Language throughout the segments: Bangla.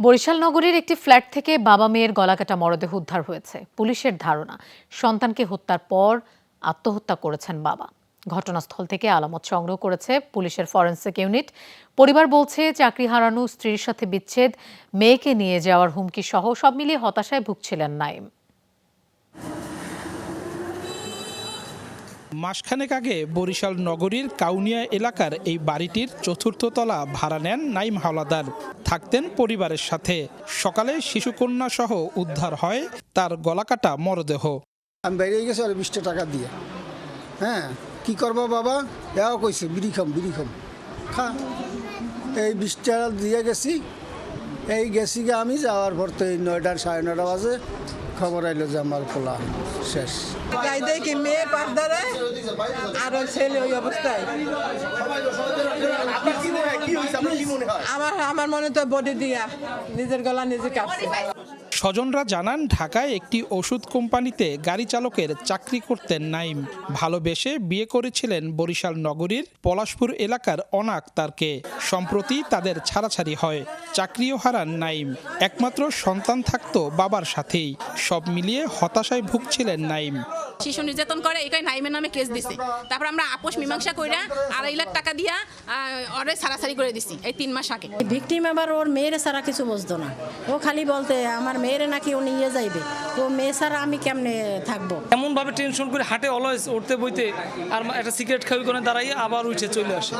বরিশাল নগরীর একটি ফ্ল্যাট থেকে বাবা মেয়ের গলাকাটা মরদেহ উদ্ধার হয়েছে। পুলিশের ধারণা, সন্তানকে হত্যার পর আত্মহত্যা করেছেন বাবা। ঘটনাস্থল থেকে আলামত সংগ্রহ করেছে পুলিশের ফরেনসিক ইউনিট। পরিবার বলছে, চাকরি হারানো, স্ত্রীর সাথে বিচ্ছেদ, মেয়েকে নিয়ে যাওয়ার হুমকি সহ সব মিলিয়ে হতাশায় ভুগছিলেন নাইম। মাসখানেক আগে বরিশাল নগরীর কাউনিয়া এলাকার এই বাড়িটির চতুর্থ তলা ভাড়া নেন নাইম হাওলাদার। থাকতেন পরিবারের সাথে। সকালে শিশুকন্যা সহ উদ্ধার হয় তার গলাকাটা মরদেহ। আমি বেরিয়ে গেছি আর 20 টাকা দিয়ে। হ্যাঁ, কি করবো বাবা? এও কইছে বিড়ি খাম খা। এই 20 টাকা দিয়ে গেছি। এই গেছি গে আমি যাওয়ার পর তো এই 9টা 9:30 বাজে খবর আইলো যে আমার পোলা শেষ। দেখি মেয়ে পারদারে আর ছেলে ওই অবস্থায়। আমার মনে তো বডি দিয়া নিজের গলা নিজে কাটছে। স্বজনরা জানান, ঢাকায় একটি ওষুধ কোম্পানিতে গাড়ি চালকের চাকরি করতেন নাইম। ভালোবেসে বিয়ে করেছিলেন বরিশাল নগরীর পলাশপুর এলাকার অনা আক্তারকে। সম্প্রতি তাদের ছাড়াছাড়ি হয়। চাকরিও হারান নাইম। একমাত্র সন্তান থাকতো বাবার সাথেই। সব মিলিয়ে হতাশায় ভুগছিলেন নাইম। শিশু নির্যাতন করে এটাই নাইমের নামে কেস দিছে। তারপর আমরা আপোষ মীমাংসা কইরা 2.5 লাখ টাকা দিয়া ওরে ছাড়াছাড়ি করে দিছি এই 3 মাস আগে। ভিকটিম আবার ওর মেয়ের ছাড়া কিছু বুঝতো না। ও খালি বলতে আমার মেয়েরে নাকি ও নিয়ে যাইবে, তো মেয়ে ছাড়া আমি কেমনে থাকবো। এমন ভাবে টেনশন করে হাটে অলওয়েজ উঠতে বইতে আর একটা সিগারেট খাওয়াই করে দাঁড়াইয়ে আবার উঠে চলে আসে।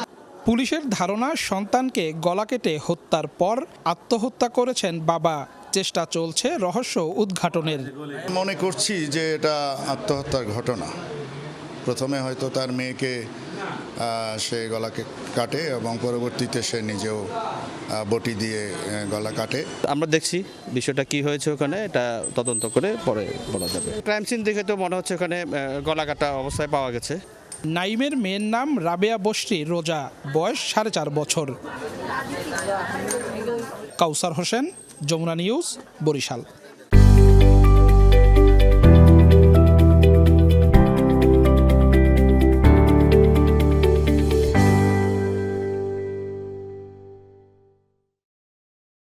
পুলিশের ধারণা, সন্তানকে গলা কেটে হত্যার পর আত্মহত্যা করেছেন বাবা। চেষ্টা চলছে রহস্য উদ্ঘাটনের। মনে করছি যে এটা আত্মহত্যার ঘটনা। প্রথমে হয়তো তার মেয়েকে সে গলাকে কাটে এবং পরবর্তীতে সে নিজেও বটি দিয়ে গলা কাটে। আমরা দেখছি বিষয়টা কি হয়েছে ওখানে, এটা তদন্ত করে পরে বলা যাবে। ক্রাইম সিন দেখে তো মনে হচ্ছে ওখানে গলা কাটা অবস্থায় পাওয়া গেছে। নাইমের মেয়ের নাম রাবেয়া বসরি রোজা, বয়স 4.5 বছর। কাউসার হোসেন, যমুনা নিউজ, বরিশাল।